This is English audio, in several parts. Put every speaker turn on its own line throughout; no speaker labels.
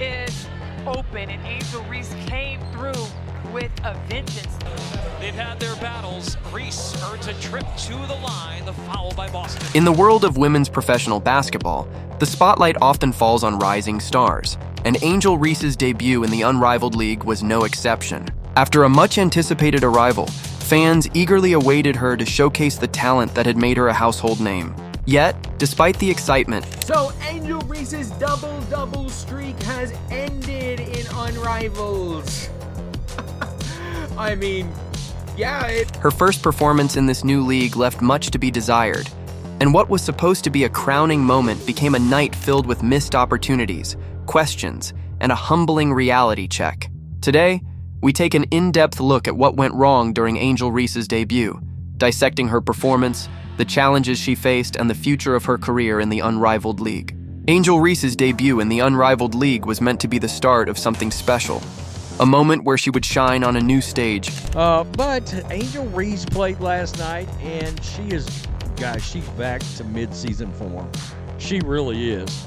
is open, and Angel Reese came through with a vengeance.
They've had their battles. Reese earns a trip to the line, the foul by Boston.
In the world of women's professional basketball, the spotlight often falls on rising stars, and Angel Reese's debut in the Unrivaled League was no exception. After a much-anticipated arrival, fans eagerly awaited her to showcase the talent that had made her a household name. Yet, despite the excitement,
so Angel Reese's double-double streak has ended in Unrivaled. I mean, yeah,
her first performance in this new league left much to be desired, and what was supposed to be a crowning moment became a night filled with missed opportunities, questions, and a humbling reality check. Today, we take an in-depth look at what went wrong during Angel Reese's debut, dissecting her performance, the challenges she faced, and the future of her career in the Unrivaled League. Angel Reese's debut in the Unrivaled League was meant to be the start of something special, a moment where she would shine on a new stage.
But Angel Reese played last night, and she's back to mid-season form. She really is.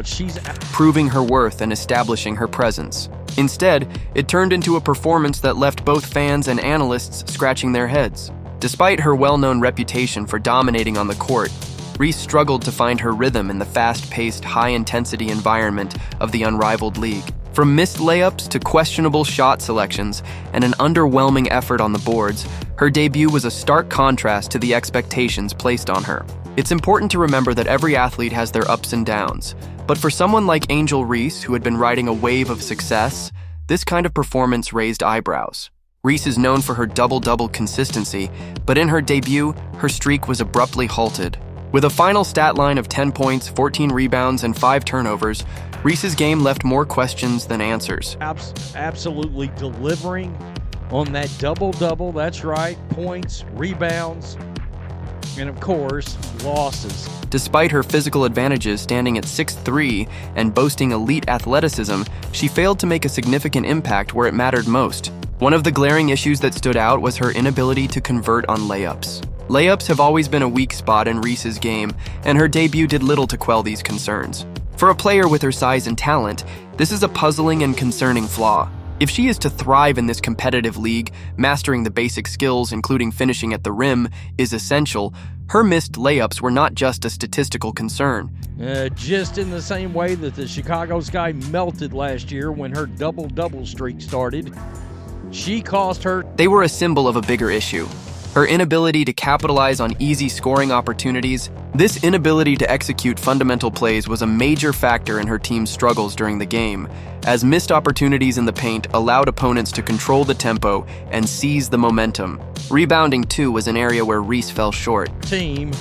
She's
proving her worth and establishing her presence. Instead, it turned into a performance that left both fans and analysts scratching their heads. Despite her well-known reputation for dominating on the court, Reese struggled to find her rhythm in the fast-paced, high-intensity environment of the Unrivaled League. From missed layups to questionable shot selections and an underwhelming effort on the boards, her debut was a stark contrast to the expectations placed on her. It's important to remember that every athlete has their ups and downs, but for someone like Angel Reese, who had been riding a wave of success, this kind of performance raised eyebrows. Reese is known for her double-double consistency, but in her debut, her streak was abruptly halted. With a final stat line of 10 points, 14 rebounds, and 5 turnovers, Reese's game left more questions than answers.
Absolutely delivering on that double-double, that's right, points, rebounds, and of course, losses.
Despite her physical advantages standing at 6'3" and boasting elite athleticism, she failed to make a significant impact where it mattered most. One of the glaring issues that stood out was her inability to convert on layups. Layups have always been a weak spot in Reese's game, and her debut did little to quell these concerns. For a player with her size and talent, this is a puzzling and concerning flaw. If she is to thrive in this competitive league, mastering the basic skills, including finishing at the rim, is essential, her missed layups were not just a statistical concern.
Just in the same way that the Chicago Sky melted last year when her double-double streak started, she cost her.
They were a symbol of a bigger issue. Her inability to capitalize on easy scoring opportunities. This inability to execute fundamental plays was a major factor in her team's struggles during the game, as missed opportunities in the paint allowed opponents to control the tempo and seize the momentum. Rebounding, too, was an area where Reese fell short.
Team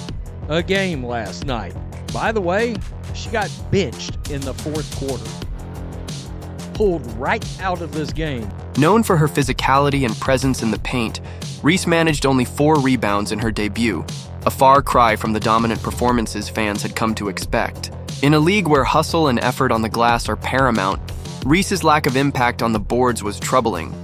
a game last night. By the way, she got benched in the fourth quarter. Pulled right out of this game.
Known for her physicality and presence in the paint, Reese managed only 4 rebounds in her debut, a far cry from the dominant performances fans had come to expect. In a league where hustle and effort on the glass are paramount, Reese's lack of impact on the boards was troubling.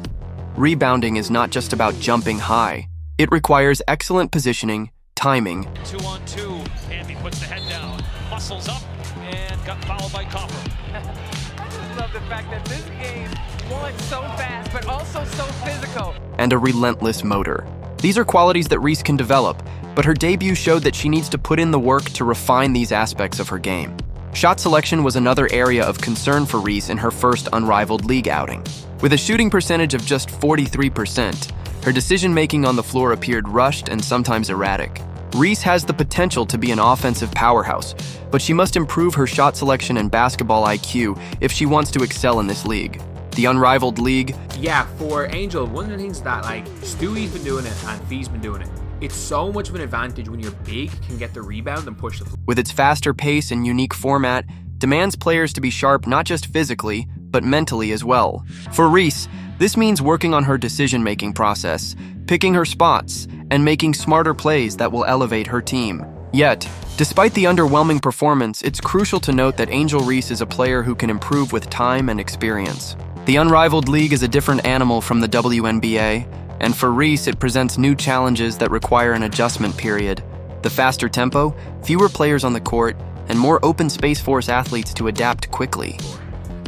Rebounding is not just about jumping high. It requires excellent positioning, timing.
2-on-2, Andy puts the head down, muscles up, and got fouled by Copper.
I just love the fact that this game won so fast, but also so physical.
And a relentless motor. These are qualities that Reese can develop, but her debut showed that she needs to put in the work to refine these aspects of her game. Shot selection was another area of concern for Reese in her first Unrivaled League outing. With a shooting percentage of just 43%, her decision-making on the floor appeared rushed and sometimes erratic. Reese has the potential to be an offensive powerhouse, but she must improve her shot selection and basketball IQ if she wants to excel in this league. The Unrivaled League.
Yeah, for Angel, one of the things that Stewie's been doing it and Fee's been doing it. It's so much of an advantage when you're big, can get the rebound and push the floor.
With its faster pace and unique format, demands players to be sharp not just physically, but mentally as well. For Reese, this means working on her decision-making process, picking her spots, and making smarter plays that will elevate her team. Yet, despite the underwhelming performance, it's crucial to note that Angel Reese is a player who can improve with time and experience. The Unrivaled League is a different animal from the WNBA, and for Reese, it presents new challenges that require an adjustment period. The faster tempo, fewer players on the court, and more open Space Force athletes to adapt quickly.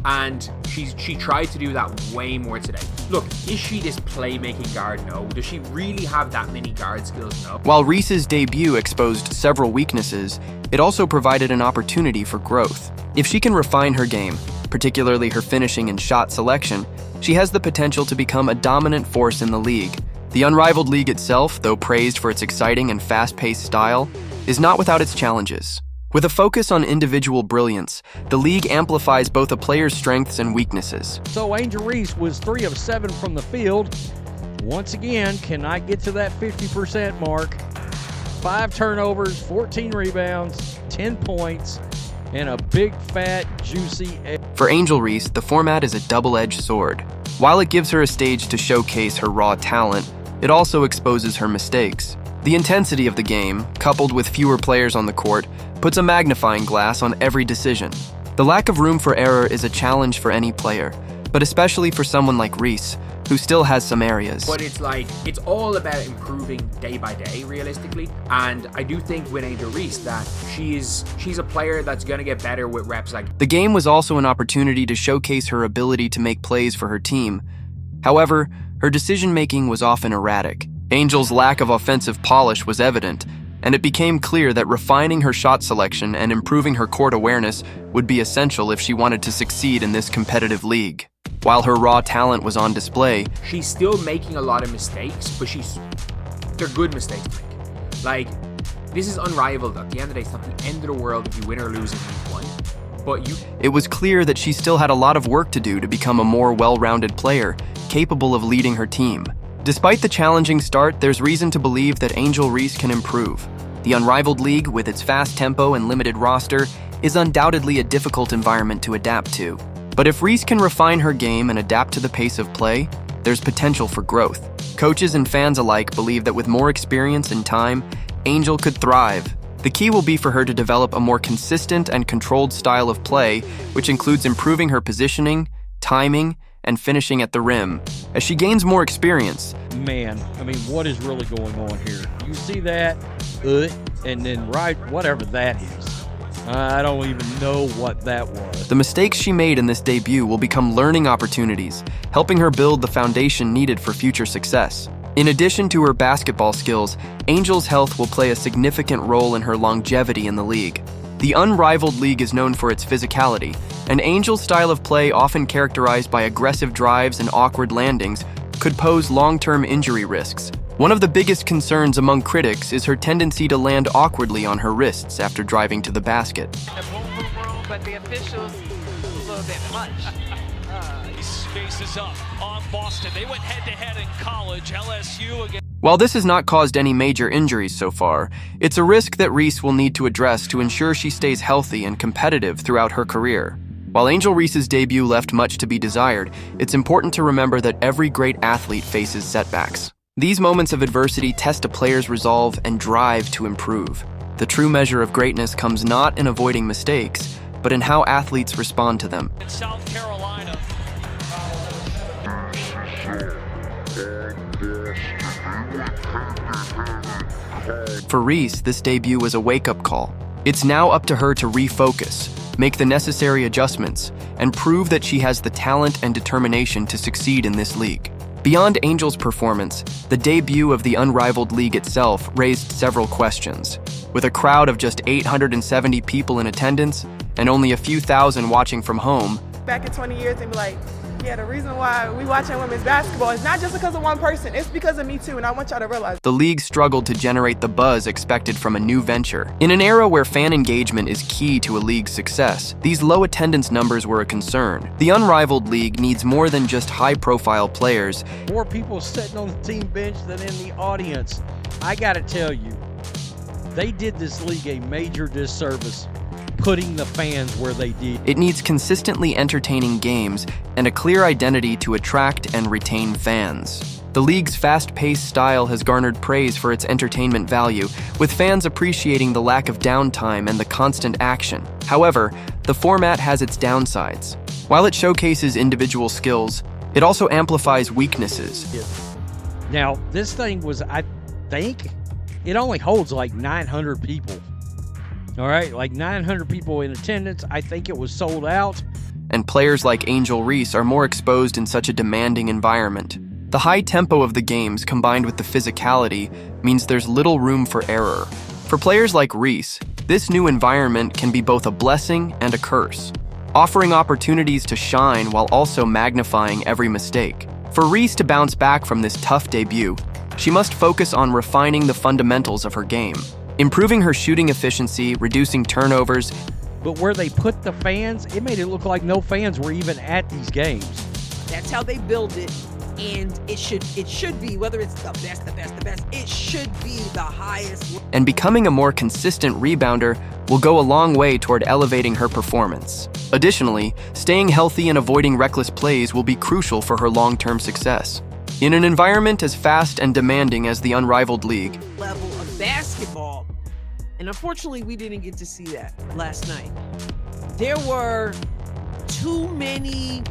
And she tried to do that way more today. Look, is she this playmaking guard? No. Does she really have that many guard skills? No.
While Reese's debut exposed several weaknesses, it also provided an opportunity for growth. If she can refine her game, particularly her finishing and shot selection, she has the potential to become a dominant force in the league. The Unrivaled League itself, though praised for its exciting and fast-paced style, is not without its challenges. With a focus on individual brilliance, the league amplifies both a player's strengths and weaknesses.
So Angel Reese was 3 of 7 from the field. Once again, cannot get to that 50% mark. 5 turnovers, 14 rebounds, 10 points, and a big, fat, juicy egg.
For Angel Reese, the format is a double-edged sword. While it gives her a stage to showcase her raw talent, it also exposes her mistakes. The intensity of the game, coupled with fewer players on the court, puts a magnifying glass on every decision. The lack of room for error is a challenge for any player, but especially for someone like Reese, who still has some areas.
But it's all about improving day by day, realistically. And I do think with Angel Reese that she's a player that's going to get better with reps.
The game was also an opportunity to showcase her ability to make plays for her team. However, her decision-making was often erratic. Angel's lack of offensive polish was evident, and it became clear that refining her shot selection and improving her court awareness would be essential if she wanted to succeed in this competitive league. While her raw talent was on display,
she's still making a lot of mistakes, but they're good mistakes to make. This is unrivaled. At the end of the day, it's not the end of the world if you win or lose in week 1. But
it was clear that she still had a lot of work to do to become a more well-rounded player, capable of leading her team. Despite the challenging start, there's reason to believe that Angel Reese can improve. The Unrivaled League, with its fast tempo and limited roster, is undoubtedly a difficult environment to adapt to. But if Reese can refine her game and adapt to the pace of play, there's potential for growth. Coaches and fans alike believe that with more experience and time, Angel could thrive. The key will be for her to develop a more consistent and controlled style of play, which includes improving her positioning, timing, and finishing at the rim. As she gains more experience,
man, I mean, what is really going on here? You see that, and then right, whatever that is. I don't even know what that was.
The mistakes she made in this debut will become learning opportunities, helping her build the foundation needed for future success. In addition to her basketball skills, Angel's health will play a significant role in her longevity in the league. The Unrivaled League is known for its physicality, and Angel's style of play, often characterized by aggressive drives and awkward landings, could pose long-term injury risks. One of the biggest concerns among critics is her tendency to land awkwardly on her wrists after driving to the basket.
The boom boom room, but the officials a little bit much.
He spaces up on Boston. They went head-to-head in college. LSU again.
While this has not caused any major injuries so far, it's a risk that Reese will need to address to ensure she stays healthy and competitive throughout her career. While Angel Reese's debut left much to be desired, it's important to remember that every great athlete faces setbacks. These moments of adversity test a player's resolve and drive to improve. The true measure of greatness comes not in avoiding mistakes, but in how athletes respond to them.
In South Carolina.
For Reese, this debut was a wake-up call. It's now up to her to refocus, make the necessary adjustments, and prove that she has the talent and determination to succeed in this league. Beyond Angel's performance, the debut of the Unrivaled League itself raised several questions. With a crowd of just 870 people in attendance and only a few thousand watching from home,
back in 20 years and be like, yeah, the reason why we watching women's basketball is not just because of one person, it's because of me too, and I want y'all to realize.
The league struggled to generate the buzz expected from a new venture. In an era where fan engagement is key to a league's success, these low attendance numbers were a concern. The Unrivaled League needs more than just high-profile players.
More people sitting on the team bench than in the audience. I gotta tell you, they did this league a major disservice putting the fans where they did.
It needs consistently entertaining games and a clear identity to attract and retain fans. The league's fast-paced style has garnered praise for its entertainment value, with fans appreciating the lack of downtime and the constant action. However, the format has its downsides. While it showcases individual skills, it also amplifies weaknesses.
Now, this thing was, I think, it only holds like 900 people. All right, like 900 people in attendance. I think it was sold out.
and players like Angel Reese are more exposed in such a demanding environment. The high tempo of the games combined with the physicality means there's little room for error. For players like Reese, this new environment can be both a blessing and a curse, offering opportunities to shine while also magnifying every mistake. For Reese to bounce back from this tough debut, she must focus on refining the fundamentals of her game, improving her shooting efficiency, reducing turnovers.
But where they put the fans, it made it look like no fans were even at these games.
That's how they build it, and it should be, whether it's the best, it should be the highest.
And becoming a more consistent rebounder will go a long way toward elevating her performance. Additionally, staying healthy and avoiding reckless plays will be crucial for her long-term success. In an environment as fast and demanding as the Unrivaled League,
Level of basketball, and unfortunately we didn't get to see that last night. There were too many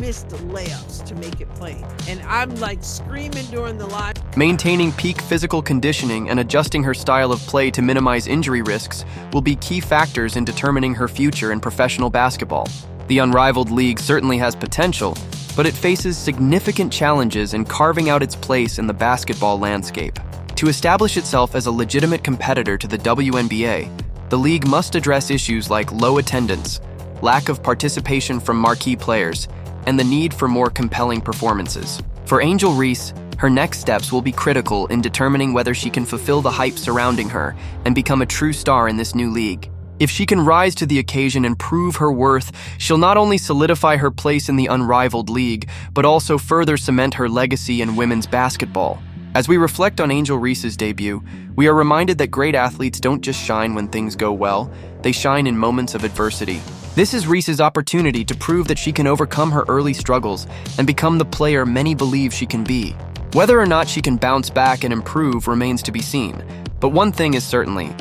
missed layups to make it play, and I'm like screaming during the live.
maintaining peak physical conditioning and adjusting her style of play to minimize injury risks will be key factors in determining her future in professional basketball. The Unrivaled League certainly has potential, but it faces significant challenges in carving out its place in the basketball landscape. To establish itself as a legitimate competitor to the WNBA, the league must address issues like low attendance, lack of participation from marquee players, and the need for more compelling performances. For Angel Reese, her next steps will be critical in determining whether she can fulfill the hype surrounding her and become a true star in this new league. If she can rise to the occasion and prove her worth, she'll not only solidify her place in the Unrivaled League, but also further cement her legacy in women's basketball. As we reflect on Angel Reese's debut, we are reminded that great athletes don't just shine when things go well, they shine in moments of adversity. This is Reese's opportunity to prove that she can overcome her early struggles and become the player many believe she can be. Whether or not she can bounce back and improve remains to be seen, but one thing is certainly,